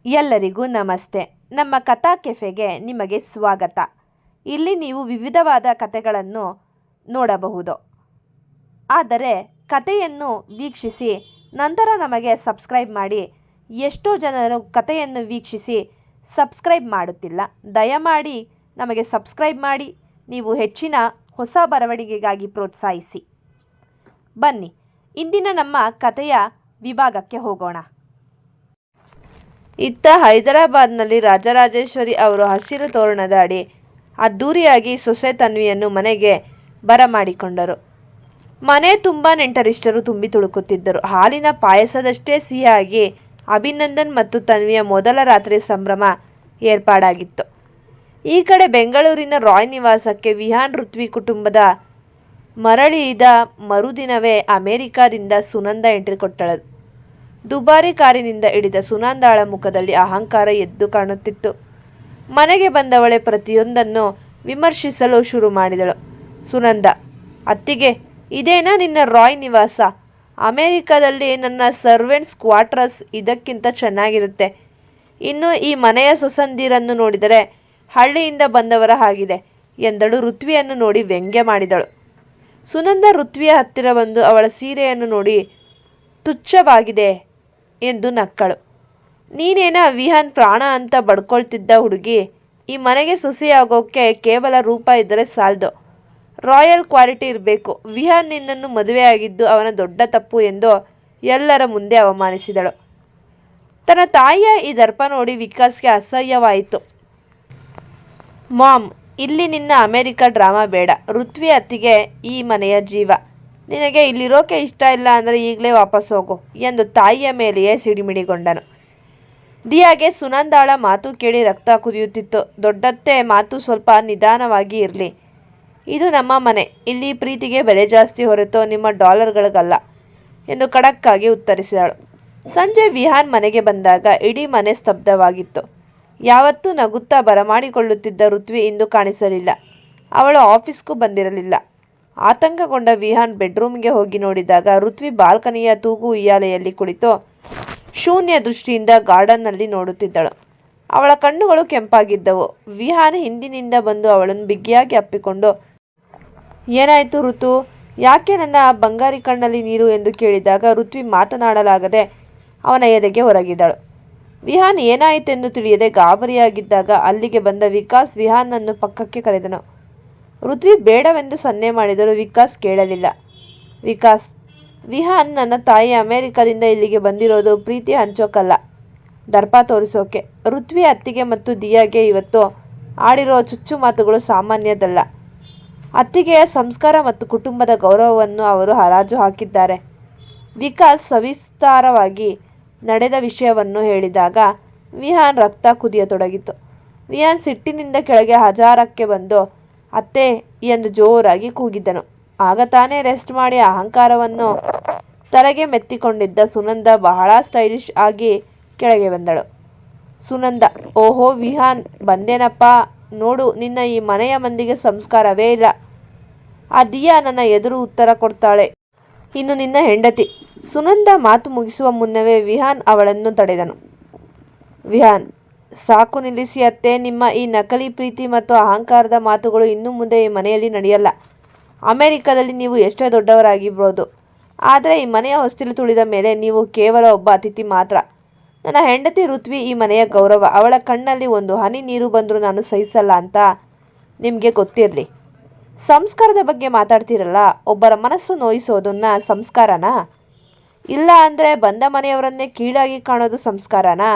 ಎಲ್ಲರಿಗೂ ನಮಸ್ತೆ. ನಮ್ಮ ಕಥಾ ಕೆಫೆಗೆ ನಿಮಗೆ ಸ್ವಾಗತ. ಇಲ್ಲಿ ನೀವು ವಿವಿಧವಾದ ಕಥೆಗಳನ್ನು ನೋಡಬಹುದು. ಆದರೆ ಕಥೆಯನ್ನು ವೀಕ್ಷಿಸಿ ನಂತರ ನಮಗೆ ಸಬ್ಸ್ಕ್ರೈಬ್ ಮಾಡಿ. ಎಷ್ಟೋ ಜನರು ಕಥೆಯನ್ನು ವೀಕ್ಷಿಸಿ ಸಬ್ಸ್ಕ್ರೈಬ್ ಮಾಡುತ್ತಿಲ್ಲ. ದಯಮಾಡಿ ನಮಗೆ ಸಬ್ಸ್ಕ್ರೈಬ್ ಮಾಡಿ. ನೀವು ಹೆಚ್ಚಿನ ಹೊಸ ಬರವಣಿಗೆಗಾಗಿ ಪ್ರೋತ್ಸಾಹಿಸಿ. ಬನ್ನಿ ಇಂದಿನ ನಮ್ಮ ಕಥೆಯ ವಿಭಾಗಕ್ಕೆ ಹೋಗೋಣ. ಇತ್ತ ಹೈದರಾಬಾದ್ನಲ್ಲಿ ರಾಜರಾಜೇಶ್ವರಿ ಅವರು ಹಸಿರು ತೋರಣದ ಅಡಿ ಅದ್ದೂರಿಯಾಗಿ ಸೊಸೆ ತನ್ವಿಯನ್ನು ಮನೆಗೆ ಬರಮಾಡಿಕೊಂಡರು. ಮನೆ ತುಂಬ ನೆಂಟರಿಷ್ಟರು ತುಂಬಿ ತುಳುಕುತ್ತಿದ್ದರು. ಹಾಲಿನ ಪಾಯಸದಷ್ಟೇ ಸಿಹಿಯಾಗಿ ಅಭಿನಂದನ್ ಮತ್ತು ತನ್ವಿಯ ಮೊದಲ ರಾತ್ರಿ ಸಂಭ್ರಮ ಏರ್ಪಾಡಾಗಿತ್ತು. ಈ ಕಡೆ ಬೆಂಗಳೂರಿನ ರಾಯ್ ನಿವಾಸಕ್ಕೆ ವಿಹಾನ್ ಋತ್ವಿ ಕುಟುಂಬದ ಮರಳಿದ ಮರುದಿನವೇ ಅಮೆರಿಕಾದಿಂದ ಸುನಂದ ಎಂಟ್ರಿ ಕೊಟ್ಟಳು. ದುಬಾರಿ ಕಾರಿನಿಂದ ಇಳಿದ ಸುನಂದಾಳ ಮುಖದಲ್ಲಿ ಅಹಂಕಾರ ಎದ್ದು ಕಾಣುತ್ತಿತ್ತು. ಮನೆಗೆ ಬಂದವಳೆ ಪ್ರತಿಯೊಂದನ್ನು ವಿಮರ್ಶಿಸಲು ಶುರು ಮಾಡಿದಳು. ಸುನಂದ, ಅತ್ತಿಗೆ, ಇದೇನಾ ನಿನ್ನ ರಾಯ್ ನಿವಾಸ? ಅಮೆರಿಕದಲ್ಲಿ ನನ್ನ ಸರ್ವೆಂಟ್ಸ್ ಕ್ವಾರ್ಟರ್ಸ್ ಇದಕ್ಕಿಂತ ಚೆನ್ನಾಗಿರುತ್ತೆ. ಇನ್ನು ಈ ಮನೆಯ ಸೊಸಂದಿರನ್ನು ನೋಡಿದರೆ ಹಳ್ಳಿಯಿಂದ ಬಂದವರ ಹಾಗಿದೆ ಎಂದಳು. ಋತ್ವಿಯನ್ನು ನೋಡಿ ವ್ಯಂಗ್ಯ ಮಾಡಿದಳು. ಸುನಂದ ಋತ್ವಿಯ ಹತ್ತಿರ ಬಂದು ಅವಳ ಸೀರೆಯನ್ನು ನೋಡಿ ತುಚ್ಛವಾಗಿದೆ ಎಂದು ನಕ್ಕಳು. ನೀನೇನ ವಿಹಾನ್ ಪ್ರಾಣ ಅಂತ ಬಡ್ಕೊಳ್ತಿದ್ದ ಹುಡುಗಿ? ಈ ಮನೆಗೆ ಸೊಸೆಯಾಗೋಕ್ಕೆ ಕೇವಲ ರೂಪ ಇದ್ದರೆ ಸಾಲದು, ರಾಯಲ್ ಕ್ವಾಲಿಟಿ ಇರಬೇಕು. ವಿಹಾನ್ ನಿನ್ನನ್ನು ಮದುವೆಯಾಗಿದ್ದು ಅವನ ದೊಡ್ಡ ತಪ್ಪು ಎಂದು ಎಲ್ಲರ ಮುಂದೆ ಅವಮಾನಿಸಿದಳು. ತನ್ನ ತಾಯಿಯ ಈ ದರ್ಪ ನೋಡಿ ವಿಕಾಸ್ಗೆ ಅಸಹ್ಯವಾಯಿತು. ಮಾಮ್, ಇಲ್ಲಿ ನಿನ್ನ ಅಮೆರಿಕ ಡ್ರಾಮಾ ಬೇಡ. ಋತ್ವಿ ಅತ್ತಿಗೆ ಈ ಮನೆಯ ಜೀವ. ನಿನಗೆ ಇಲ್ಲಿರೋಕೆ ಇಷ್ಟ ಇಲ್ಲ ಅಂದರೆ ಈಗಲೇ ವಾಪಸ್ ಹೋಗು ಎಂದು ತಾಯಿಯ ಮೇಲೆಯೇ ಸಿಡಿಮಿಡಿಗೊಂಡನು. ದಿಯಾಗೆ ಸುನಂದಾಳ ಮಾತು ಕೇಳಿ ರಕ್ತ ಕುದಿಯುತ್ತಿತ್ತು. ದೊಡ್ಡತ್ತೆ ಮಾತು ಸ್ವಲ್ಪ ನಿಧಾನವಾಗಿ ಇರಲಿ. ಇದು ನಮ್ಮ ಮನೆ. ಇಲ್ಲಿ ಪ್ರೀತಿಗೆ ಬೆಲೆ ಜಾಸ್ತಿ ಹೊರತು ನಿಮ್ಮ ಡಾಲರ್ಗಳಿಗಲ್ಲ ಎಂದು ಖಡಕ್ಕಾಗಿ ಉತ್ತರಿಸಿದಳು. ಸಂಜೆ ವಿಹಾನ್ ಮನೆಗೆ ಬಂದಾಗ ಇಡೀ ಮನೆ ಸ್ತಬ್ಧವಾಗಿತ್ತು. ಯಾವತ್ತೂ ನಗುತ್ತಾ ಬರಮಾಡಿಕೊಳ್ಳುತ್ತಿದ್ದ ಋತ್ವಿ ಇಂದು ಕಾಣಿಸಲಿಲ್ಲ. ಅವಳು ಆಫೀಸ್ಗೂ ಬಂದಿರಲಿಲ್ಲ. ಆತಂಕಗೊಂಡ ವಿಹಾನ್ ಬೆಡ್ರೂಮ್ಗೆ ಹೋಗಿ ನೋಡಿದಾಗ ಋತ್ವಿ ಬಾಲ್ಕನಿಯ ತೂಗು ಉಯ್ಯಾಲೆಯಲ್ಲಿ ಕುಳಿತು ಶೂನ್ಯ ದೃಷ್ಟಿಯಿಂದ ಗಾರ್ಡನ್ನಲ್ಲಿ ನೋಡುತ್ತಿದ್ದಳು. ಅವಳ ಕಣ್ಣುಗಳು ಕೆಂಪಾಗಿದ್ದವು. ವಿಹಾನ್ ಹಿಂದಿನಿಂದ ಬಂದು ಅವಳನ್ನು ಬಿಗಿಯಾಗಿ ಅಪ್ಪಿಕೊಂಡು, ಏನಾಯ್ತು ಋತು? ಯಾಕೆ ನನ್ನ ಬಂಗಾರಿ ಕಣ್ಣಲ್ಲಿ ನೀರು ಎಂದು ಕೇಳಿದಾಗ ಋತ್ವಿ ಮಾತನಾಡಲಾಗದೆ ಅವನ ಎದೆಗೆ ಹೊರಗಿದಳು. ವಿಹಾನ್ ಏನಾಯಿತೆಂದು ತಿಳಿಯದೆ ಗಾಬರಿಯಾಗಿದ್ದಾಗ ಅಲ್ಲಿಗೆ ಬಂದ ವಿಕಾಸ್ ವಿಹಾನ್ನನ್ನು ಪಕ್ಕಕ್ಕೆ ಕರೆದನು. ಋತ್ವಿ ಬೇಡವೆಂದು ಸನ್ನೆ ಮಾಡಿದರೂ ವಿಕಾಸ್ ಕೇಳಲಿಲ್ಲ. ವಿಕಾಸ್, ವಿಹಾನ್ ನನ್ನ ತಾಯಿ ಅಮೆರಿಕದಿಂದ ಇಲ್ಲಿಗೆ ಬಂದಿರೋದು ಪ್ರೀತಿ ಹಂಚೋಕಲ್ಲ, ದರ್ಪ ತೋರಿಸೋಕೆ. ಋತ್ವಿ ಅತ್ತಿಗೆ ಮತ್ತು ದಿಯಾಗೆ ಇವತ್ತು ಆಡಿರೋ ಚುಚ್ಚು ಮಾತುಗಳು ಸಾಮಾನ್ಯದಲ್ಲ. ಅತ್ತಿಗೆಯ ಸಂಸ್ಕಾರ ಮತ್ತು ಕುಟುಂಬದ ಗೌರವವನ್ನು ಅವರು ಹರಾಜು ಹಾಕಿದ್ದಾರೆ. ವಿಕಾಸ್ ಸವಿಸ್ತಾರವಾಗಿ ನಡೆದ ವಿಷಯವನ್ನು ಹೇಳಿದಾಗ ವಿಹಾನ್ ರಕ್ತ ಕುದಿಯತೊಡಗಿತು. ವಿಹಾನ್ ಸಿಟ್ಟಿನಿಂದ ಕೆಳಗೆ ಹಜಾರಕ್ಕೆ ಬಂದು ಅತ್ತೆ ಎಂದು ಜೋರಾಗಿ ಕೂಗಿದ್ದನು. ಆಗ ತಾನೇ ರೆಸ್ಟ್ ಮಾಡಿ ಅಹಂಕಾರವನ್ನು ತಲೆಗೆ ಮೆತ್ತಿಕೊಂಡಿದ್ದ ಸುನಂದ ಬಹಳ ಸ್ಟೈಲಿಶ್ ಆಗಿ ಕೆಳಗೆ ಬಂದಳು. ಸುನಂದ, ಓಹೋ ವಿಹಾನ್, ಬಂದೇನಪ್ಪ. ನೋಡು, ನಿನ್ನ ಈ ಮನೆಯ ಮಂದಿಗೆ ಸಂಸ್ಕಾರವೇ ಇಲ್ಲ. ಆ ದಿಯಾ ನನ್ನ ಎದುರು ಉತ್ತರ ಕೊಡ್ತಾಳೆ, ಇನ್ನು ನಿನ್ನ ಹೆಂಡತಿ. ಸುನಂದ ಮಾತು ಮುಗಿಸುವ ಮುನ್ನವೇ ವಿಹಾನ್ ಅವಳನ್ನು ತಡೆದನು. ವಿಹಾನ್, ಸಾಕು ನಿಲ್ಲಿಸಿ ಅತ್ತೆ. ನಿಮ್ಮ ಈ ನಕಲಿ ಪ್ರೀತಿ ಮತ್ತು ಅಹಂಕಾರದ ಮಾತುಗಳು ಇನ್ನು ಮುಂದೆ ಈ ಮನೆಯಲ್ಲಿ ನಡೆಯಲ್ಲ. ಅಮೆರಿಕದಲ್ಲಿ ನೀವು ಎಷ್ಟೇ ದೊಡ್ಡವರಾಗಿರ್ಬೋದು, ಆದರೆ ಈ ಮನೆಯ ಹೊಸ್ತಿಲು ತುಳಿದ ಮೇಲೆ ನೀವು ಕೇವಲ ಒಬ್ಬ ಅತಿಥಿ ಮಾತ್ರ. ನನ್ನ ಹೆಂಡತಿ ಋತ್ವಿ ಈ ಮನೆಯ ಗೌರವ. ಅವಳ ಕಣ್ಣಲ್ಲಿ ಒಂದು ಹನಿ ನೀರು ಬಂದರೂ ನಾನು ಸಹಿಸಲ್ಲ ಅಂತ ನಿಮಗೆ ಗೊತ್ತಿರಲಿ. ಸಂಸ್ಕಾರದ ಬಗ್ಗೆ ಮಾತಾಡ್ತಿರಲ್ಲ, ಒಬ್ಬರ ಮನಸ್ಸು ನೋಯಿಸೋದನ್ನ ಸಂಸ್ಕಾರನಾ? ಇಲ್ಲ ಅಂದರೆ ಬಂದ ಮನೆಯವರನ್ನೇ ಕೀಳಾಗಿ ಕಾಣೋದು ಸಂಸ್ಕಾರನಾ?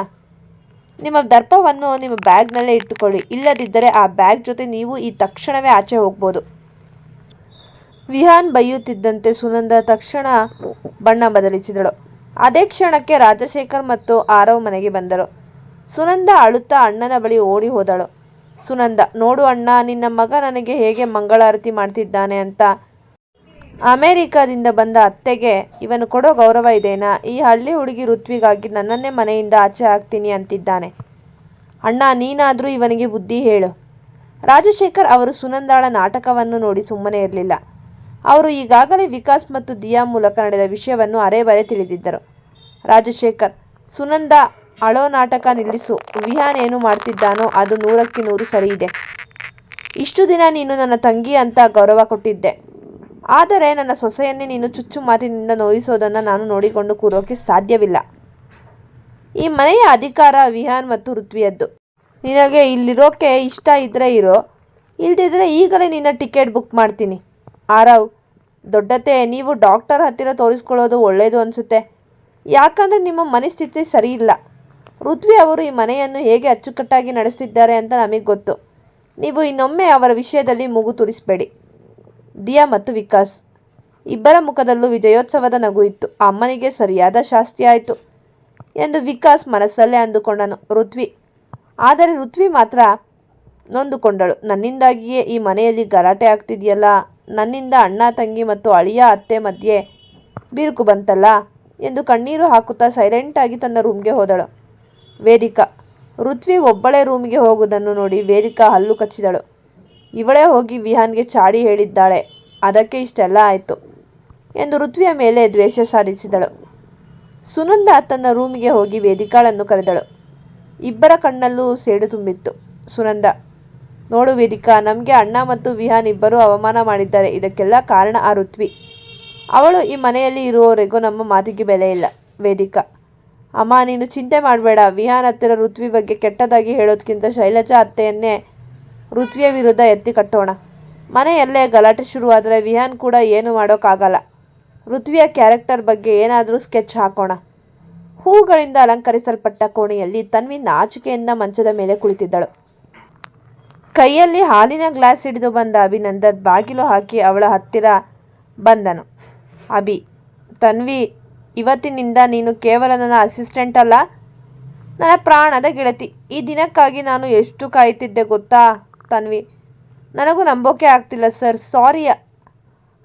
ನಿಮ್ಮ ದರ್ಪವನ್ನು ನಿಮ್ಮ ಬ್ಯಾಗ್ನಲ್ಲೇ ಇಟ್ಟುಕೊಳ್ಳಿ. ಇಲ್ಲದಿದ್ದರೆ ಆ ಬ್ಯಾಗ್ ಜೊತೆ ನೀವು ಈ ತಕ್ಷಣವೇ ಆಚೆ ಹೋಗ್ಬೋದು. ವಿಹಾನ್ ಬೈಯುತ್ತಿದ್ದಂತೆ ಸುನಂದ ತಕ್ಷಣ ಬಣ್ಣ ಬದಲಿಸಿದಳು. ಅದೇ ಕ್ಷಣಕ್ಕೆ ರಾಜಶೇಖರ್ ಮತ್ತು ಆರವ್ ಮನೆಗೆ ಬಂದರು. ಸುನಂದ ಅಳುತ್ತಾ ಅಣ್ಣನ ಬಳಿ ಓಡಿ ಹೋದಳು. ಸುನಂದ, ನೋಡು ಅಣ್ಣ, ನಿನ್ನ ಮಗ ನನಗೆ ಹೇಗೆ ಮಂಗಳಾರತಿ ಮಾಡ್ತಿದ್ದಾನೆ ಅಂತ. ಅಮೆರಿಕದಿಂದ ಬಂದ ಅತ್ತೆಗೆ ಇವನು ಕೊಡೋ ಗೌರವ ಇದೇನಾ? ಈ ಹಳ್ಳಿ ಹುಡುಗಿ ಋತ್ವಿಗಾಗಿ ನನ್ನನ್ನೇ ಮನೆಯಿಂದ ಆಚೆ ಹಾಕ್ತೀನಿ ಅಂತಿದ್ದಾನೆ. ಅಣ್ಣ, ನೀನಾದರೂ ಇವನಿಗೆ ಬುದ್ಧಿ ಹೇಳು. ರಾಜಶೇಖರ್ ಅವರು ಸುನಂದಾಳ ನಾಟಕವನ್ನು ನೋಡಿ ಸುಮ್ಮನೆ ಇರಲಿಲ್ಲ. ಅವರು ಈಗಾಗಲೇ ವಿಕಾಸ್ ಮತ್ತು ದಿಯಾ ಮೂಲಕ ನಡೆದ ವಿಷಯವನ್ನು ಅರೆಬರೆ ತಿಳಿದಿದ್ದರು. ರಾಜಶೇಖರ್, ಸುನಂದ ಅಳೋ ನಾಟಕ ನಿಲ್ಲಿಸು. ವಿಹಾನ್ ಏನು ಮಾಡ್ತಿದ್ದಾನೋ ಅದು 100ಕ್ಕೆ 100 ಸರಿ ಇದೆ. ಇಷ್ಟು ದಿನ ನೀನು ನನ್ನ ತಂಗಿ ಅಂತ ಗೌರವ ಕೊಟ್ಟಿದ್ದೆ. ಆದರೆ ನನ್ನ ಸೊಸೆಯನ್ನೇ ನೀನು ಚುಚ್ಚು ಮಾತಿನಿಂದ ನೋಯಿಸೋದನ್ನು ನಾನು ನೋಡಿಕೊಂಡು ಕೂರೋಕೆ ಸಾಧ್ಯವಿಲ್ಲ. ಈ ಮನೆಯ ಅಧಿಕಾರ ವಿಹಾನ್ ಮತ್ತು ಋತ್ವಿಯದ್ದು. ನಿನಗೆ ಇಲ್ಲಿರೋಕೆ ಇಷ್ಟ ಇದ್ರೆ ಇರೋ, ಇಲ್ದಿದ್ರೆ ಈಗಲೇ ನಿನ್ನ ಟಿಕೆಟ್ ಬುಕ್ ಮಾಡ್ತೀನಿ. ಆರವ್, ದೊಡ್ಡತೆ, ನೀವು ಡಾಕ್ಟರ್ ಹತ್ತಿರ ತೋರಿಸ್ಕೊಳ್ಳೋದು ಒಳ್ಳೆಯದು ಅನಿಸುತ್ತೆ. ಯಾಕಂದರೆ ನಿಮ್ಮ ಮನಸ್ಥಿತಿ ಸರಿ ಇಲ್ಲ. ಋತ್ವಿ ಅವರು ಈ ಮನೆಯನ್ನು ಹೇಗೆ ಅಚ್ಚುಕಟ್ಟಾಗಿ ನಡೆಸ್ತಿದ್ದಾರೆ ಅಂತ ನಮಗೆ ಗೊತ್ತು. ನೀವು ಇನ್ನೊಮ್ಮೆ ಅವರ ವಿಷಯದಲ್ಲಿ ಮೂಗು ತೂರಿಸಬೇಡಿ. ದಿಯಾ ಮತ್ತು ವಿಕಾಸ್ ಇಬ್ಬರ ಮುಖದಲ್ಲೂ ವಿಜಯೋತ್ಸವದ ನಗು ಇತ್ತು. ಅಮ್ಮನಿಗೆ ಸರಿಯಾದ ಶಾಸ್ತಿ ಆಯಿತು ಎಂದು ವಿಕಾಸ್ ಮನಸ್ಸಲ್ಲೇ ಅಂದುಕೊಂಡನು. ಆದರೆ ಋತ್ವಿ ಮಾತ್ರ ನೊಂದುಕೊಂಡಳು. ನನ್ನಿಂದಾಗಿಯೇ ಈ ಮನೆಯಲ್ಲಿ ಗಲಾಟೆ ಆಗ್ತಿದೆಯಲ್ಲ, ನನ್ನಿಂದ ಅಣ್ಣ ತಂಗಿ ಮತ್ತು ಅಳಿಯ ಅತ್ತೆ ಮಧ್ಯೆ ಬಿರುಕು ಬಂತಲ್ಲ ಎಂದು ಕಣ್ಣೀರು ಹಾಕುತ್ತಾ ಸೈಲೆಂಟಾಗಿ ತನ್ನ ರೂಮ್ಗೆ ಹೋದಳು. ವೇದಿಕಾ ಋತ್ವಿ ಒಬ್ಬಳೇ ರೂಮಿಗೆ ಹೋಗುವುದನ್ನು ನೋಡಿ ವೇದಿಕಾ ಹಲ್ಲು ಕಚ್ಚಿದಳು. ಇವಳೇ ಹೋಗಿ ವಿಹಾನ್ಗೆ ಚಾಡಿ ಹೇಳಿದ್ದಾಳೆ, ಅದಕ್ಕೆ ಇಷ್ಟೆಲ್ಲ ಆಯಿತು ಎಂದು ಋತ್ವಿಯ ಮೇಲೆ ದ್ವೇಷ ಸಾಧಿಸಿದಳು. ಸುನಂದ ತನ್ನ ರೂಮಿಗೆ ಹೋಗಿ ವೇದಿಕಾಳನ್ನು ಕರೆದಳು. ಇಬ್ಬರ ಕಣ್ಣಲ್ಲೂ ಸೇಡು ತುಂಬಿತ್ತು. ಸುನಂದ, ನೋಡು ವೇದಿಕಾ, ನಮಗೆ ಅಣ್ಣ ಮತ್ತು ವಿಹಾನ್ ಇಬ್ಬರೂ ಅವಮಾನ ಮಾಡಿದ್ದಾರೆ. ಇದಕ್ಕೆಲ್ಲ ಕಾರಣ ಆ ಋತ್ವಿ. ಅವಳು ಈ ಮನೆಯಲ್ಲಿ ಇರುವವರೆಗೂ ನಮ್ಮ ಮಾತಿಗೆ ಬೆಲೆ ಇಲ್ಲ. ವೇದಿಕಾ, ಅಮ್ಮ ನೀನು ಚಿಂತೆ ಮಾಡಬೇಡ. ವಿಹಾನ್ ಹತ್ತಿರ ಋತ್ವಿ ಬಗ್ಗೆ ಕೆಟ್ಟದಾಗಿ ಹೇಳೋದಕ್ಕಿಂತ ಶೈಲಜಾ ಅತ್ತೆಯನ್ನೇ ಋತ್ವಿಯ ವಿರುದ್ಧ ಎತ್ತಿ ಕಟ್ಟೋಣ. ಮನೆಯಲ್ಲೇ ಗಲಾಟೆ ಶುರುವಾದರೆ ವಿಹಾನ್ ಕೂಡ ಏನು ಮಾಡೋಕ್ಕಾಗಲ್ಲ. ಋತ್ವಿಯ ಕ್ಯಾರೆಕ್ಟರ್ ಬಗ್ಗೆ ಏನಾದರೂ ಸ್ಕೆಚ್ ಹಾಕೋಣ. ಹೂಗಳಿಂದ ಅಲಂಕರಿಸಲ್ಪಟ್ಟ ಕೋಣೆಯಲ್ಲಿ ತನ್ವಿ ನಾಚಿಕೆಯಿಂದ ಮಂಚದ ಮೇಲೆ ಕುಳಿತಿದ್ದಳು. ಕೈಯಲ್ಲಿ ಹಾಲಿನ ಗ್ಲಾಸ್ ಹಿಡಿದು ಬಂದ ಅಭಿನಂದನ್ ಬಾಗಿಲು ಹಾಕಿ ಅವಳ ಹತ್ತಿರ ಬಂದನು. ಅಭಿ, ತನ್ವಿ, ಇವತ್ತಿನಿಂದ ನೀನು ಕೇವಲ ನನ್ನ ಅಸಿಸ್ಟೆಂಟ್ ಅಲ್ಲ, ನನ್ನ ಪ್ರಾಣದ ಗೆಳತಿ. ಈ ದಿನಕ್ಕಾಗಿ ನಾನು ಎಷ್ಟು ಕಾಯುತ್ತಿದ್ದೆ ಗೊತ್ತಾ ತನ್ವಿ? ನನಗೂ ನಂಬೋಕೆ ಆಗ್ತಿಲ್ಲ ಸರ್, ಸಾರಿ.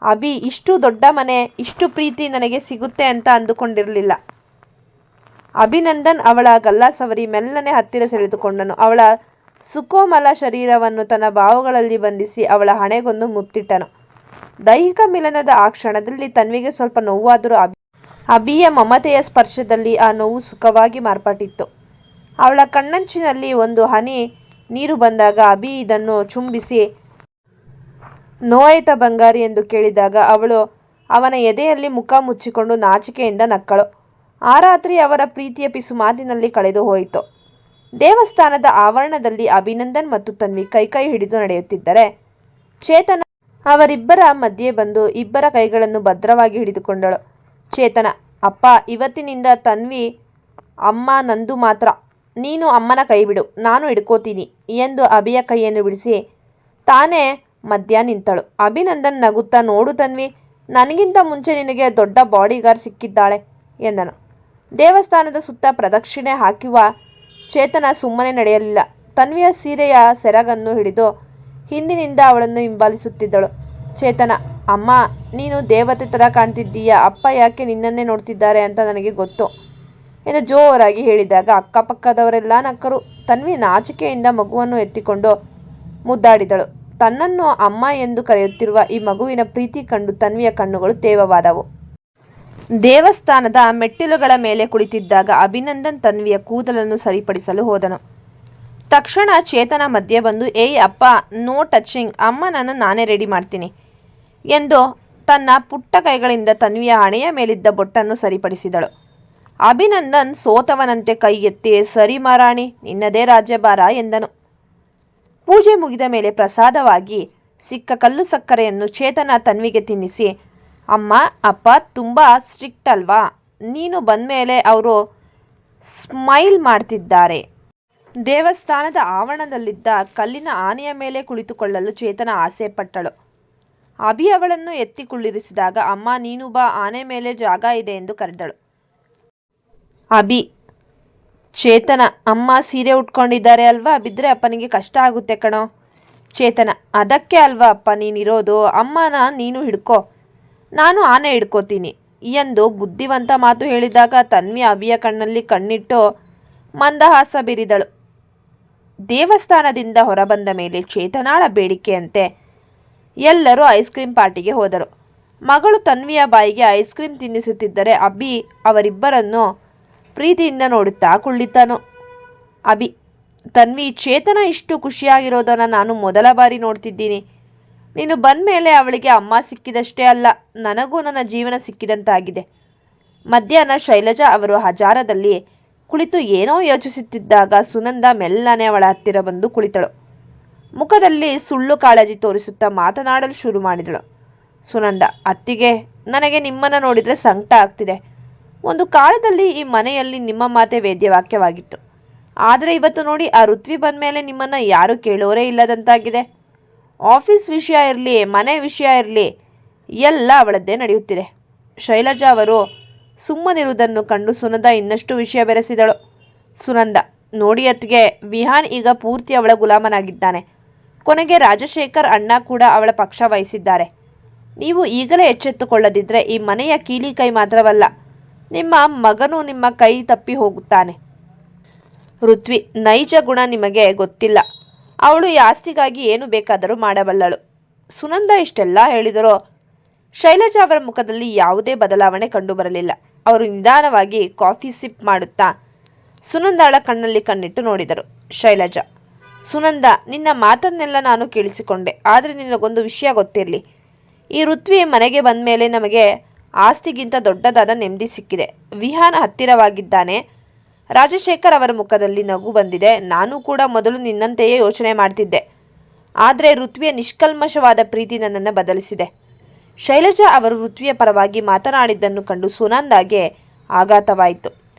ಅಭಿ, ಇಷ್ಟು ದೊಡ್ಡ ಮನೆ, ಇಷ್ಟು ಪ್ರೀತಿ ನನಗೆ ಸಿಗುತ್ತೆ ಅಂತ ಅಂದುಕೊಂಡಿರಲಿಲ್ಲ. ಅಭಿನಂದನ್ ಅವಳ ಗಲ್ಲ ಸವರಿ ಮೆಲ್ಲನೆ ಹತ್ತಿರ ಸೆಳೆದುಕೊಂಡನು. ಅವಳ ಸುಕೋಮಲ ಶರೀರವನ್ನು ತನ್ನ ಬಾಹುಗಳಲ್ಲಿ ಬಂಧಿಸಿ ಅವಳ ಹಣೆಗೊಂದು ಮುತ್ತಿಟ್ಟನು. ದೈಹಿಕ ಮಿಲನದ ಆ ಕ್ಷಣದಲ್ಲಿ ತನ್ವಿಗೆ ಸ್ವಲ್ಪ ನೋವಾದರೂ ಅಭಿಯ ಮಮತೆಯ ಸ್ಪರ್ಶದಲ್ಲಿ ಆ ನೋವು ಸುಖವಾಗಿ ಮಾರ್ಪಟ್ಟಿತ್ತು. ಅವಳ ಕಣ್ಣಂಚಿನಲ್ಲಿ ಒಂದು ಹನಿ ನೀರು ಬಂದಾಗ ಅಭಿ ಇದನ್ನು ಚುಂಬಿಸಿ, ನೋವಾಯ್ತಾ ಬಂಗಾರಿ ಎಂದು ಕೇಳಿದಾಗ ಅವಳು ಅವನ ಎದೆಯಲ್ಲಿ ಮುಖ ಮುಚ್ಚಿಕೊಂಡು ನಾಚಿಕೆಯಿಂದ ನಕ್ಕಳು. ಆ ರಾತ್ರಿ ಅವರ ಪ್ರೀತಿಯ ಪಿಸು ಮಾತಿನಲ್ಲಿ ಕಳೆದು ಹೋಯಿತು. ದೇವಸ್ಥಾನದ ಆವರಣದಲ್ಲಿ ಅಭಿನಂದನ್ ಮತ್ತು ತನ್ವಿ ಕೈ ಹಿಡಿದು ನಡೆಯುತ್ತಿದ್ದರೆ ಚೇತನ ಅವರಿಬ್ಬರ ಮಧ್ಯೆ ಬಂದು ಇಬ್ಬರ ಕೈಗಳನ್ನು ಭದ್ರವಾಗಿ ಹಿಡಿದುಕೊಂಡಳು. ಚೇತನ, ಅಪ್ಪ, ಇವತ್ತಿನಿಂದ ತನ್ವಿ ಅಮ್ಮ ನಂದು ಮಾತ್ರ. ನೀನು ಅಮ್ಮನ ಕೈ ಬಿಡು, ನಾನು ಹಿಡ್ಕೋತೀನಿ ಎಂದು ಅಭಿಯ ಕೈಯನ್ನು ಬಿಡಿಸಿ ತಾನೇ ಮಧ್ಯ ನಿಂತಳು. ಅಭಿನಂದನ್ ನಗುತ್ತಾ, ನೋಡು ತನ್ವಿ, ನನಗಿಂತ ಮುಂಚೆ ನಿನಗೆ ದೊಡ್ಡ ಬಾಡಿಗಾರ್ಡ್ ಸಿಕ್ಕಿದ್ದಾಳೆ ಎಂದನು. ದೇವಸ್ಥಾನದ ಸುತ್ತ ಪ್ರದಕ್ಷಿಣೆ ಹಾಕುವ ಚೇತನ ಸುಮ್ಮನೆ ನಡೆಯಲಿಲ್ಲ. ತನ್ವಿಯ ಸೀರೆಯ ಸೆರಗನ್ನು ಹಿಡಿದು ಹಿಂದಿನಿಂದ ಅವಳನ್ನು ಹಿಂಬಾಲಿಸುತ್ತಿದ್ದಳು. ಚೇತನ, ಅಮ್ಮ, ನೀನು ದೇವತೆ ಥರ ಕಾಣ್ತಿದ್ದೀಯ. ಅಪ್ಪ ಯಾಕೆ ನಿನ್ನನ್ನೇ ನೋಡ್ತಿದ್ದಾರೆ ಅಂತ ನನಗೆ ಗೊತ್ತು ಎಂದು ಜೋರಾಗಿ ಹೇಳಿದಾಗ ಅಕ್ಕಪಕ್ಕದವರೆಲ್ಲ ನಕ್ಕರು. ತನ್ವಿ ನಾಚಿಕೆಯಿಂದ ಮಗುವನ್ನು ಎತ್ತಿಕೊಂಡು ಮುದ್ದಾಡಿದಳು. ತನ್ನನ್ನು ಅಮ್ಮ ಎಂದು ಕರೆಯುತ್ತಿರುವ ಈ ಮಗುವಿನ ಪ್ರೀತಿ ಕಂಡು ತನ್ವಿಯ ಕಣ್ಣುಗಳು ತೇವವಾದವು. ದೇವಸ್ಥಾನದ ಮೆಟ್ಟಿಲುಗಳ ಮೇಲೆ ಕುಳಿತಿದ್ದಾಗ ಅಭಿನಂದನ್ ತನ್ವಿಯ ಕೂದಲನ್ನು ಸರಿಪಡಿಸಲು ಹೋದನು. ತಕ್ಷಣ ಚೇತನ ಮಧ್ಯೆ ಬಂದು, ಏಯ್ ಅಪ್ಪ, ನೋ ಟಚಿಂಗ್, ಅಮ್ಮ ನಾನೇ ರೆಡಿ ಮಾಡ್ತೀನಿ ಎಂದು ತನ್ನ ಪುಟ್ಟ ಕೈಗಳಿಂದ ತನ್ವಿಯ ಹಣೆಯ ಮೇಲಿದ್ದ ಬೊಟ್ಟನ್ನು ಸರಿಪಡಿಸಿದಳು. ಅಭಿನಂದನ್ ಸೋತವನಂತೆ ಕೈ ಎತ್ತಿ, ಸರಿ ಮಹಾರಾಣಿ, ನಿನ್ನದೇ ರಾಜ್ಯಭಾರ ಎಂದನು. ಪೂಜೆ ಮುಗಿದ ಮೇಲೆ ಪ್ರಸಾದವಾಗಿ ಸಿಕ್ಕ ಕಲ್ಲು ಸಕ್ಕರೆಯನ್ನು ಚೇತನ ತನ್ವಿಗೆ ತಿನ್ನಿಸಿ, ಅಮ್ಮ, ಅಪ್ಪ ತುಂಬ ಸ್ಟ್ರಿಕ್ಟ್ ಅಲ್ವಾ? ನೀನು ಬಂದಮೇಲೆ ಅವರು ಸ್ಮೈಲ್ ಮಾಡ್ತಿದ್ದಾರೆ. ದೇವಸ್ಥಾನದ ಆವರಣದಲ್ಲಿದ್ದ ಕಲ್ಲಿನ ಆನೆಯ ಮೇಲೆ ಕುಳಿತುಕೊಳ್ಳಲು ಚೇತನ ಆಸೆ ಪಟ್ಟಳು. ಅಭಿ ಅವಳನ್ನು ಎತ್ತಿ ಕುಳ್ಳಿರಿಸಿದಾಗ, ಅಮ್ಮ ನೀನು ಬಾ, ಆನೆ ಮೇಲೆ ಜಾಗ ಇದೆ ಎಂದು ಕರೆದಳು. ಅಭಿ, ಚೇತನ, ಅಮ್ಮ ಸೀರೆ ಉಟ್ಕೊಂಡಿದ್ದಾರೆ ಅಲ್ವಾ, ಬಿದ್ದರೆ ಅಪ್ಪನಿಗೆ ಕಷ್ಟ ಆಗುತ್ತೆ ಕಣೋ. ಚೇತನ, ಅದಕ್ಕೆ ಅಲ್ವಾ ಅಪ್ಪ ನೀನಿರೋದು, ಅಮ್ಮನ ನೀನು ಹಿಡ್ಕೋ, ನಾನು ಆನೆ ಹಿಡ್ಕೋತೀನಿ ಎಂದು ಬುದ್ಧಿವಂತ ಮಾತು ಹೇಳಿದಾಗ ತನ್ವಿ ಅಭಿಯ ಕಣ್ಣಲ್ಲಿ ಕಣ್ಣಿಟ್ಟು ಮಂದಹಾಸ ಬೀರಿದಳು. ದೇವಸ್ಥಾನದಿಂದ ಹೊರಬಂದ ಮೇಲೆ ಚೇತನಾಳ ಬೇಡಿಕೆಯಂತೆ ಎಲ್ಲರೂ ಐಸ್ ಕ್ರೀಮ್ ಪಾರ್ಟಿಗೆ ಹೋದರು. ಮಗಳು ತನ್ವಿಯ ಬಾಯಿಗೆ ಐಸ್ ಕ್ರೀಮ್ ತಿನ್ನಿಸುತ್ತಿದ್ದರೆ ಅಭಿ ಅವರಿಬ್ಬರನ್ನು ಪ್ರೀತಿಯಿಂದ ನೋಡುತ್ತಾ ಕುಳ್ಳಿತನು. ಅಭಿ, ತನ್ವಿ, ಚೇತನ ಇಷ್ಟು ಖುಷಿಯಾಗಿರೋದನ್ನ ನಾನು ಮೊದಲ ಬಾರಿ ನೋಡ್ತಿದ್ದೀನಿ. ನೀನು ಬಂದಮೇಲೆ ಅವಳಿಗೆ ಅಮ್ಮ ಸಿಕ್ಕಿದಷ್ಟೇ ಅಲ್ಲ, ನನಗೂ ನನ್ನ ಜೀವನ ಸಿಕ್ಕಿದಂತಾಗಿದೆ. ಮಧ್ಯಾಹ್ನ ಶೈಲಜಾ ಅವರು ಹಜಾರದಲ್ಲಿ ಕುಳಿತು ಏನೋ ಯೋಚಿಸುತ್ತಿದ್ದಾಗ ಸುನಂದ ಮೆಲ್ಲನೆ ಅವಳ ಹತ್ತಿರ ಬಂದು ಕುಳಿತಳು. ಮುಖದಲ್ಲಿ ಸುಳ್ಳು ಕಾಳಜಿ ತೋರಿಸುತ್ತಾ ಮಾತನಾಡಲು ಶುರು ಮಾಡಿದಳು. ಸುನಂದ, ಅತ್ತಿಗೆ, ನನಗೆ ನಿಮ್ಮನ್ನು ನೋಡಿದರೆ ಸಂಕಟ ಆಗ್ತಿದೆ. ಒಂದು ಕಾಲದಲ್ಲಿ ಈ ಮನೆಯಲ್ಲಿ ನಿಮ್ಮ ಮಾತೆ ವೇದ್ಯವಾಕ್ಯವಾಗಿತ್ತು. ಆದರೆ ಇವತ್ತು ನೋಡಿ, ಆ ಋತ್ವಿ ಬಂದಮೇಲೆ ನಿಮ್ಮನ್ನು ಯಾರೂ ಕೇಳೋರೇ ಇಲ್ಲದಂತಾಗಿದೆ. ಆಫೀಸ್ ವಿಷಯ ಇರಲಿ, ಮನೆ ವಿಷಯ ಇರಲಿ, ಎಲ್ಲ ಅವಳದ್ದೇ ನಡೆಯುತ್ತಿದೆ. ಶೈಲಜಾ ಅವರು ಸುಮ್ಮನಿರುವುದನ್ನು ಕಂಡು ಸುನಂದ ಇನ್ನಷ್ಟು ವಿಷಯ ಬೆರೆಸಿದಳು. ಸುನಂದ, ನೋಡಿ ಅತ್ತಿಗೆ, ವಿಹಾನ್ ಈಗ ಪೂರ್ತಿ ಅವಳ ಗುಲಾಮನಾಗಿದ್ದಾನೆ. ಕೊನೆಗೆ ರಾಜಶೇಖರ್ ಅಣ್ಣ ಕೂಡ ಅವಳ ಪಕ್ಷ ವಹಿಸಿದ್ದಾರೆ. ನೀವು ಈಗಲೇ ಎಚ್ಚೆತ್ತುಕೊಳ್ಳದಿದ್ದರೆ ಈ ಮನೆಯ ಕೀಲಿ ಕೈ ಮಾತ್ರವಲ್ಲ, ನಿಮ್ಮ ಮಗನು ನಿಮ್ಮ ಕೈ ತಪ್ಪಿ ಹೋಗುತ್ತಾನೆ. ಋತ್ವಿ ನೈಜ ಗುಣ ನಿಮಗೆ ಗೊತ್ತಿಲ್ಲ. ಅವಳು ಈ ಆಸ್ತಿಗಾಗಿ ಏನು ಬೇಕಾದರೂ ಮಾಡಬಲ್ಲಳು. ಸುನಂದ ಇಷ್ಟೆಲ್ಲ ಹೇಳಿದರೂ ಶೈಲಜಾ ಅವರ ಮುಖದಲ್ಲಿ ಯಾವುದೇ ಬದಲಾವಣೆ ಕಂಡುಬರಲಿಲ್ಲ. ಅವರು ನಿಧಾನವಾಗಿ ಕಾಫಿ ಸಿಪ್ ಮಾಡುತ್ತಾ ಸುನಂದಾಳ ಕಣ್ಣಲ್ಲಿ ಕಣ್ಣಿಟ್ಟು ನೋಡಿದರು. ಶೈಲಜಾ, ಸುನಂದ, ನಿನ್ನ ಮಾತನ್ನೆಲ್ಲ ನಾನು ಕೇಳಿಸಿಕೊಂಡೆ. ಆದರೆ ನಿನಗೊಂದು ವಿಷಯ ಗೊತ್ತಿರಲಿ, ಈ ಋತ್ವಿ ಮನೆಗೆ ಬಂದ ಮೇಲೆ ನಮಗೆ ಆಸ್ತಿಗಿಂತ ದೊಡ್ಡದಾದ ನೆಮ್ಮದಿ ಸಿಕ್ಕಿದೆ. ವಿಹಾನ್ ಹತ್ತಿರವಾಗಿದ್ದಾನೆ. ರಾಜಶೇಖರ್ ಅವರ ಮುಖದಲ್ಲಿ ನಗು ಬಂದಿದೆ. ನಾನು ಕೂಡ ಮೊದಲು ನಿನ್ನಂತೆಯೇ ಯೋಚನೆ ಮಾಡ್ತಿದ್ದೆ. ಆದರೆ ಋತ್ವಿಯ ನಿಷ್ಕಲ್ಮಶವಾದ ಪ್ರೀತಿ ನನ್ನನ್ನು ಬದಲಿಸಿದೆ. ಶೈಲಜಾ ಅವರು ಋತ್ವಿಯ ಪರವಾಗಿ ಮಾತನಾಡಿದ್ದನ್ನು ಕಂಡು ಸುನಂದಾಗೆ ಆಘಾತವಾಯಿತು.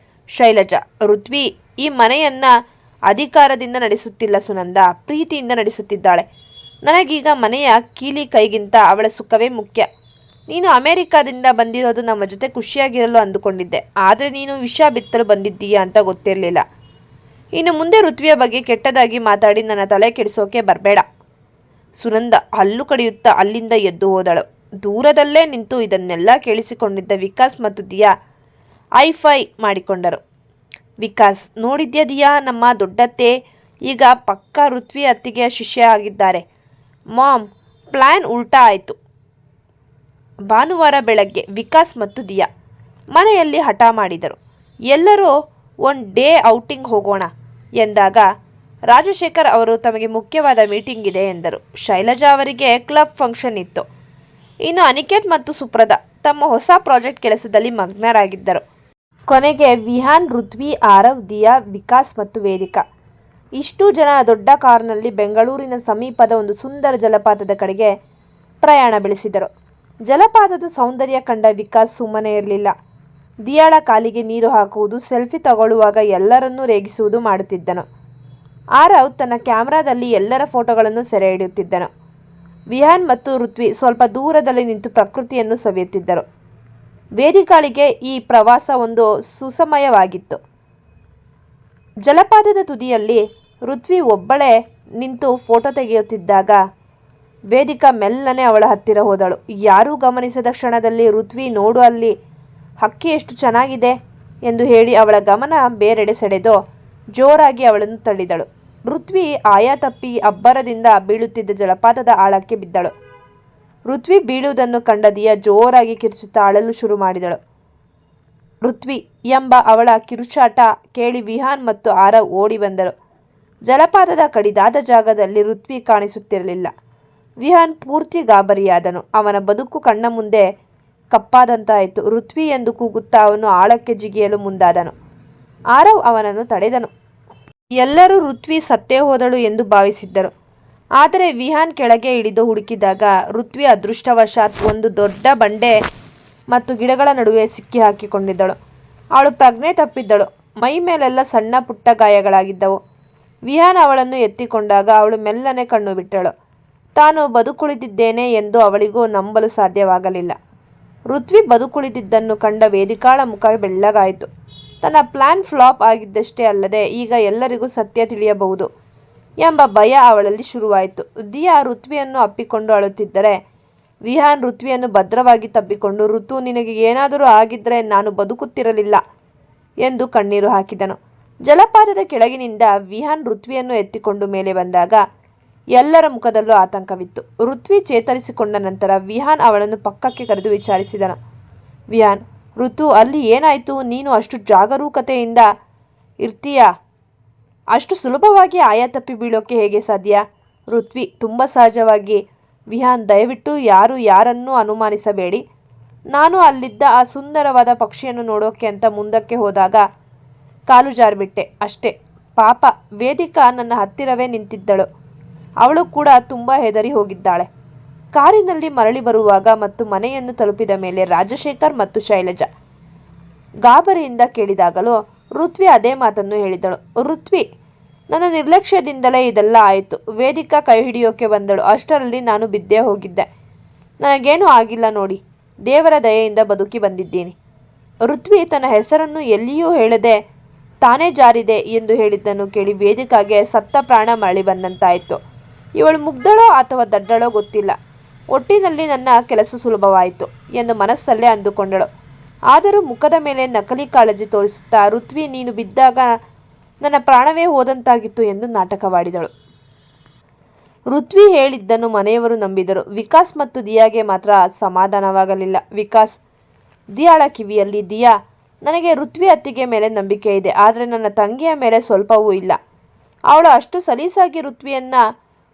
ಶೈಲಜಾ, ಋತ್ವಿ ಈ ಮನೆಯನ್ನ ಅಧಿಕಾರದಿಂದ ನಡೆಸುತ್ತಿಲ್ಲ ಸುನಂದ, ಪ್ರೀತಿಯಿಂದ ನಡೆಸುತ್ತಿದ್ದಾಳೆ. ನನಗೀಗ ಮನೆಯ ಕೀಲಿ ಕೈಗಿಂತ ಅವಳ ಸುಖವೇ ಮುಖ್ಯ. ನೀನು ಅಮೆರಿಕಾದಿಂದ ಬಂದಿರೋದು ನಮ್ಮ ಜೊತೆ ಖುಷಿಯಾಗಿರಲು ಅಂದುಕೊಂಡಿದ್ದೆ. ಆದರೆ ನೀನು ವಿಷ ಬಿತ್ತಲು ಬಂದಿದ್ದೀಯಾ ಅಂತ ಗೊತ್ತಿರಲಿಲ್ಲ. ಇನ್ನು ಮುಂದೆ ಋತ್ವಿಯ ಬಗ್ಗೆ ಕೆಟ್ಟದಾಗಿ ಮಾತಾಡಿ ನನ್ನ ತಲೆ ಕೆಡಿಸೋಕೆ ಬರಬೇಡ. ಸುನಂದ ಹಲ್ಲು ಕಡಿಯುತ್ತಾ ಅಲ್ಲಿಂದ ಎದ್ದು ಹೋದಳು. ದೂರದಲ್ಲೇ ನಿಂತು ಇದನ್ನೆಲ್ಲ ಕೇಳಿಸಿಕೊಂಡಿದ್ದ ವಿಕಾಸ್ ಮತ್ತು ದಿಯಾ ಐಫೈ ಮಾಡಿಕೊಂಡರು. ವಿಕಾಸ್, ನೋಡಿದ್ಯಾ ದಿಯಾ, ನಮ್ಮ ದೊಡ್ಡತ್ತೆ ಈಗ ಪಕ್ಕಾ ಋತ್ವಿ ಅತ್ತಿಗೆಯ ಶಿಷ್ಯ ಆಗಿದ್ದಾರೆ. ಮಾಮ್, ಪ್ಲ್ಯಾನ್ ಉಲ್ಟಾ ಆಯಿತು. ಭಾನುವಾರ ಬೆಳಗ್ಗೆ ವಿಕಾಸ್ ಮತ್ತು ದಿಯಾ ಮನೆಯಲ್ಲಿ ಹಠ ಮಾಡಿದರು. ಎಲ್ಲರೂ ಒನ್ ಡೇ ಔಟಿಂಗ್ ಹೋಗೋಣ ಎಂದಾಗ ರಾಜಶೇಖರ್ ಅವರು ತಮಗೆ ಮುಖ್ಯವಾದ ಮೀಟಿಂಗ್ ಇದೆ ಎಂದರು. ಶೈಲಜಾ ಅವರಿಗೆ ಕ್ಲಬ್ ಫಂಕ್ಷನ್ ಇತ್ತು. ಇನ್ನು ಅನಿಕೇತ್ ಮತ್ತು ಸುಪ್ರದಾ ತಮ್ಮ ಹೊಸ ಪ್ರಾಜೆಕ್ಟ್ ಕೆಲಸದಲ್ಲಿ ಮಗ್ನರಾಗಿದ್ದರು. ಕೊನೆಗೆ ವಿಹಾನ್, ಋತ್ವಿ, ಆರವ್, ದಿಯಾ, ವಿಕಾಸ್ ಮತ್ತು ವೇದಿಕಾ ಇಷ್ಟು ಜನ ದೊಡ್ಡ ಕಾರ್ನಲ್ಲಿ ಬೆಂಗಳೂರಿನ ಸಮೀಪದ ಒಂದು ಸುಂದರ ಜಲಪಾತದ ಕಡೆಗೆ ಪ್ರಯಾಣ ಬೆಳೆಸಿದರು. ಜಲಪಾತದ ಸೌಂದರ್ಯ ಕಂಡ ವಿಕಾಸ್ ಸುಮ್ಮನೆ ಇರಲಿಲ್ಲ. ದಿಯಾಳ ಕಾಲಿಗೆ ನೀರು ಹಾಕುವುದು, ಸೆಲ್ಫಿ ತಗೊಳ್ಳುವಾಗ ಎಲ್ಲರನ್ನೂ ರೇಗಿಸುವುದು ಮಾಡುತ್ತಿದ್ದನು. ಆರವ್ ತನ್ನ ಕ್ಯಾಮೆರಾದಲ್ಲಿ ಎಲ್ಲರ ಫೋಟೋಗಳನ್ನು ಸೆರೆ ಹಿಡಿಯುತ್ತಿದ್ದನು. ವಿಹಾನ್ ಮತ್ತು ಋತ್ವಿ ಸ್ವಲ್ಪ ದೂರದಲ್ಲಿ ನಿಂತು ಪ್ರಕೃತಿಯನ್ನು ಸವಿಯುತ್ತಿದ್ದರು. ವೇದಿಕಾಳಿಗೆ ಈ ಪ್ರವಾಸ ಒಂದು ಸುಸಮಯವಾಗಿತ್ತು. ಜಲಪಾತದ ತುದಿಯಲ್ಲಿ ಋತ್ವಿ ಒಬ್ಬಳೇ ನಿಂತು ಫೋಟೋ ತೆಗೆಯುತ್ತಿದ್ದಾಗ ವೇದಿಕಾ ಮೆಲ್ಲನೆ ಅವಳ ಹತ್ತಿರ ಹೋದಳು. ಯಾರೂ ಗಮನಿಸದ ಕ್ಷಣದಲ್ಲಿ ಋತ್ವಿ, ನೋಡು ಅಲ್ಲಿ ಹಕ್ಕಿ ಎಷ್ಟು ಚೆನ್ನಾಗಿದೆ ಎಂದು ಹೇಳಿ ಅವಳ ಗಮನ ಬೇರೆಡೆ ಸೆಳೆದು ಜೋರಾಗಿ ಅವಳನ್ನು ತಳ್ಳಿದಳು. ಋತ್ವಿ ಆಯಾ ತಪ್ಪಿ ಅಬ್ಬರದಿಂದ ಬೀಳುತ್ತಿದ್ದ ಜಲಪಾತದ ಆಳಕ್ಕೆ ಬಿದ್ದಳು. ಋತ್ವಿ ಬೀಳುವುದನ್ನು ಕಂಡ ದಿಯಾ ಜೋರಾಗಿ ಕಿರುಚುತ್ತಾ ಅಳಲು ಶುರು ಮಾಡಿದಳು. ಋತ್ವಿ ಎಂಬ ಅವಳ ಕಿರುಚಾಟ ಕೇಳಿ ವಿಹಾನ್ ಮತ್ತು ಆರವ್ ಓಡಿ ಬಂದರು. ಜಲಪಾತದ ಕಡಿದಾದ ಜಾಗದಲ್ಲಿ ಋತ್ವಿ ಕಾಣಿಸುತ್ತಿರಲಿಲ್ಲ. ವಿಹಾನ್ ಪೂರ್ತಿ ಗಾಬರಿಯಾದನು. ಅವನ ಬದುಕು ಕಣ್ಣ ಮುಂದೆ ಕಪ್ಪಾದಂತಾಯಿತು. ಋತ್ವಿ ಎಂದು ಕೂಗುತ್ತಾ ಅವನು ಆಳಕ್ಕೆ ಜಿಗಿಯಲು ಮುಂದಾದನು. ಆರವ್ ಅವನನ್ನು ತಡೆದನು. ಎಲ್ಲರೂ ಋತ್ವಿ ಸತ್ತೇ ಹೋದಳು ಎಂದು ಭಾವಿಸಿದ್ದರು. ಆದರೆ ವಿಹಾನ್ ಕೆಳಗೆ ಇಳಿದು ಹುಡುಕಿದಾಗ ಋತ್ವಿ ಅದೃಷ್ಟವಶಾತ್ ಒಂದು ದೊಡ್ಡ ಬಂಡೆ ಮತ್ತು ಗಿಡಗಳ ನಡುವೆ ಸಿಕ್ಕಿ ಹಾಕಿಕೊಂಡಿದ್ದಳು. ಅವಳು ಪ್ರಜ್ಞೆ ತಪ್ಪಿದ್ದಳು. ಮೈ ಮೇಲೆಲ್ಲ ಸಣ್ಣ ಪುಟ್ಟ ಗಾಯಗಳಾಗಿದ್ದವು. ವಿಹಾನ್ ಅವಳನ್ನು ಎತ್ತಿಕೊಂಡಾಗ ಅವಳು ಮೆಲ್ಲನೆ ಕಣ್ಣು ಬಿಟ್ಟಳು. ತಾನು ಬದುಕುಳಿದಿದ್ದೇನೆ ಎಂದು ಅವಳಿಗೂ ನಂಬಲು ಸಾಧ್ಯವಾಗಲಿಲ್ಲ. ಋತ್ವಿ ಬದುಕುಳಿದಿದ್ದನ್ನು ಕಂಡ ವೇದಿಕಾಳ ಮುಖ ಬೆಳ್ಳಗಾಯಿತು. ತನ್ನ ಪ್ಲಾನ್ ಫ್ಲಾಪ್ ಆಗಿದ್ದಷ್ಟೇ ಅಲ್ಲದೆ ಈಗ ಎಲ್ಲರಿಗೂ ಸತ್ಯ ತಿಳಿಯಬಹುದು ಎಂಬ ಭಯ ಅವಳಲ್ಲಿ ಶುರುವಾಯಿತು. ದಿಯಾ ಋತ್ವಿಯನ್ನು ಅಪ್ಪಿಕೊಂಡು ಅಳುತ್ತಿದ್ದರೆ ವಿಹಾನ್ ಋತ್ವಿಯನ್ನು ಭದ್ರವಾಗಿ ತಬ್ಬಿಕೊಂಡು, ಋತು, ನಿನಗೆ ಏನಾದರೂ ಆಗಿದ್ದರೆ ನಾನು ಬದುಕುತ್ತಿರಲಿಲ್ಲ ಎಂದು ಕಣ್ಣೀರು ಹಾಕಿದನು. ಜಲಪಾತದ ಕೆಳಗಿನಿಂದ ವಿಹಾನ್ ಋತ್ವಿಯನ್ನು ಎತ್ತಿಕೊಂಡು ಮೇಲೆ ಬಂದಾಗ ಎಲ್ಲರ ಮುಖದಲ್ಲೂ ಆತಂಕವಿತ್ತು. ಋತ್ವಿ ಚೇತರಿಸಿಕೊಂಡ ನಂತರ ವಿಹಾನ್ ಅವಳನ್ನು ಪಕ್ಕಕ್ಕೆ ಕರೆದು ವಿಚಾರಿಸಿದನು. ವಿಹಾನ್, ಋತು, ಅಲ್ಲಿ ಏನಾಯ್ತು? ನೀನು ಅಷ್ಟು ಜಾಗರೂಕತೆಯಿಂದ ಇರ್ತೀಯಾ? ಅಷ್ಟು ಸುಲಭವಾಗಿ ಆಯ ತಪ್ಪಿ ಬೀಳೋಕೆ ಹೇಗೆ ಸಾಧ್ಯ? ಋತ್ವಿ ತುಂಬ ಸಹಜವಾಗಿ. ವಿಹಾನ್, ದಯವಿಟ್ಟು ಯಾರು ಯಾರನ್ನೂ ಅನುಮಾನಿಸಬೇಡಿ. ನಾನು ಅಲ್ಲಿದ್ದ ಆ ಸುಂದರವಾದ ಪಕ್ಷಿಯನ್ನು ನೋಡೋಕೆ ಅಂತ ಮುಂದಕ್ಕೆ ಹೋದಾಗ ಕಾಲು ಜಾರಿಬಿಟ್ಟೆ ಅಷ್ಟೇ. ಪಾಪ ವೇದಿಕಾ ನನ್ನ ಹತ್ತಿರವೇ ನಿಂತಿದ್ದಳು. ಅವಳು ಕೂಡ ತುಂಬ ಹೆದರಿ ಹೋಗಿದ್ದಾಳೆ. ಕಾರಿನಲ್ಲಿ ಮರಳಿ ಬರುವಾಗ ಮತ್ತು ಮನೆಯನ್ನು ತಲುಪಿದ ಮೇಲೆ ರಾಜಶೇಖರ್ ಮತ್ತು ಶೈಲಜಾ ಗಾಬರಿಯಿಂದ ಕೇಳಿದಾಗಲೂ ಋತ್ವಿ ಅದೇ ಮಾತನ್ನು ಹೇಳಿದಳು. ಋತ್ವಿ, ನನ್ನ ನಿರ್ಲಕ್ಷ್ಯದಿಂದಲೇ ಇದೆಲ್ಲ ಆಯಿತು. ವೇದಿಕಾ ಕೈ ಹಿಡಿಯೋಕೆ ಬಂದಳು. ಅಷ್ಟರಲ್ಲಿ ನಾನು ಬಿದ್ದೇ ಹೋಗಿದ್ದೆ. ನನಗೇನೂ ಆಗಿಲ್ಲ ನೋಡಿ, ದೇವರ ದಯೆಯಿಂದ ಬದುಕಿ ಬಂದಿದ್ದೀನಿ. ಋತ್ವಿ ತನ್ನ ಹೆಸರನ್ನು ಎಲ್ಲಿಯೂ ಹೇಳದೆ ತಾನೇ ಜಾರಿದೆ ಎಂದು ಹೇಳಿದ್ದನ್ನು ಕೇಳಿ ವೇದಿಕಾಗೆ ಸತ್ತ ಪ್ರಾಣ ಮರಳಿ ಬಂದಂತಾಯಿತು. ಇವಳು ಮುಗ್ಧಳೋ ಅಥವಾ ದಡ್ಡಳೋ ಗೊತ್ತಿಲ್ಲ, ಒಟ್ಟಿನಲ್ಲಿ ನನ್ನ ಕೆಲಸ ಸುಲಭವಾಯಿತು ಎಂದು ಮನಸ್ಸಲ್ಲೇ ಅಂದುಕೊಂಡಳು. ಆದರೂ ಮುಖದ ಮೇಲೆ ನಕಲಿ ಕಾಳಜಿ ತೋರಿಸುತ್ತಾ, ಋತ್ವಿ, ನೀನು ಬಿದ್ದಾಗ ನನ್ನ ಪ್ರಾಣವೇ ಹೋದಂತಾಗಿತ್ತು ಎಂದು ನಾಟಕವಾಡಿದಳು. ಋತ್ವಿ ಹೇಳಿದ್ದನ್ನು ಮನೆಯವರು ನಂಬಿದರು. ವಿಕಾಸ್ ಮತ್ತು ದಿಯಾಗೆ ಮಾತ್ರ ಸಮಾಧಾನವಾಗಲಿಲ್ಲ. ವಿಕಾಸ್ ದಿಯಾಳ ಕಿವಿಯಲ್ಲಿ, ದಿಯಾ, ನನಗೆ ಋತ್ವಿ ಅತ್ತಿಗೆ ಮೇಲೆ ನಂಬಿಕೆ ಇದೆ, ಆದರೆ ನನ್ನ ತಂಗಿಯ ಮೇಲೆ ಸ್ವಲ್ಪವೂ ಇಲ್ಲ. ಅವಳು ಅಷ್ಟು ಸಲೀಸಾಗಿ ಋತ್ವಿಯನ್ನ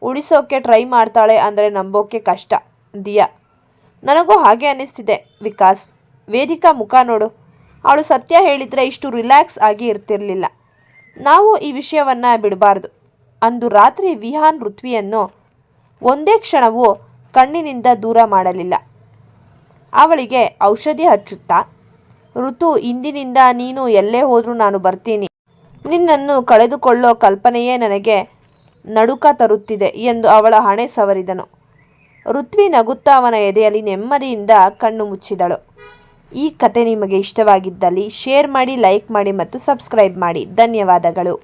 ಉಳಿಸೋಕೆ ಟ್ರೈ ಮಾಡ್ತಾಳೆ ಅಂದರೆ ನಂಬೋಕೆ ಕಷ್ಟ. ದಿಯಾ, ನನಗೂ ಹಾಗೆ ಅನ್ನಿಸ್ತಿದೆ ವಿಕಾಸ್. ವೇದಿಕಾ ಮುಖ ನೋಡು, ಅವಳು ಸತ್ಯ ಹೇಳಿದರೆ ಇಷ್ಟು ರಿಲ್ಯಾಕ್ಸ್ ಆಗಿ ಇರ್ತಿರ್ಲಿಲ್ಲ. ನಾವು ಈ ವಿಷಯವನ್ನ ಬಿಡಬಾರ್ದು. ಅಂದು ರಾತ್ರಿ ವಿಹಾನ್ ಋತ್ವಿಯನ್ನು ಒಂದೇ ಕ್ಷಣವೂ ಕಣ್ಣಿನಿಂದ ದೂರ ಮಾಡಲಿಲ್ಲ. ಅವಳಿಗೆ ಔಷಧಿ ಹಚ್ಚುತ್ತಾ, ಋತು, ಇಂದಿನಿಂದ ನೀನು ಎಲ್ಲೇ ಹೋದ್ರೂ ನಾನು ಬರ್ತೀನಿ. ನಿನ್ನನ್ನು ಕಳೆದುಕೊಳ್ಳೋ ಕಲ್ಪನೆಯೇ ನನಗೆ ನಡುಕ ತರುತ್ತಿದೆ ಎಂದು ಅವಳ ಹಣೆ ಸವರಿದನು. ಋತ್ವಿ ನಗುತ್ತಾ ಅವನ ಎದೆಯಲ್ಲಿ ನೆಮ್ಮದಿಯಿಂದ ಕಣ್ಣು ಮುಚ್ಚಿದಳು. ಈ ಕತೆ ನಿಮಗೆ ಇಷ್ಟವಾಗಿದ್ದಲ್ಲಿ ಶೇರ್ ಮಾಡಿ, ಲೈಕ್ ಮಾಡಿ ಮತ್ತು ಸಬ್ಸ್ಕ್ರೈಬ್ ಮಾಡಿ. ಧನ್ಯವಾದಗಳು.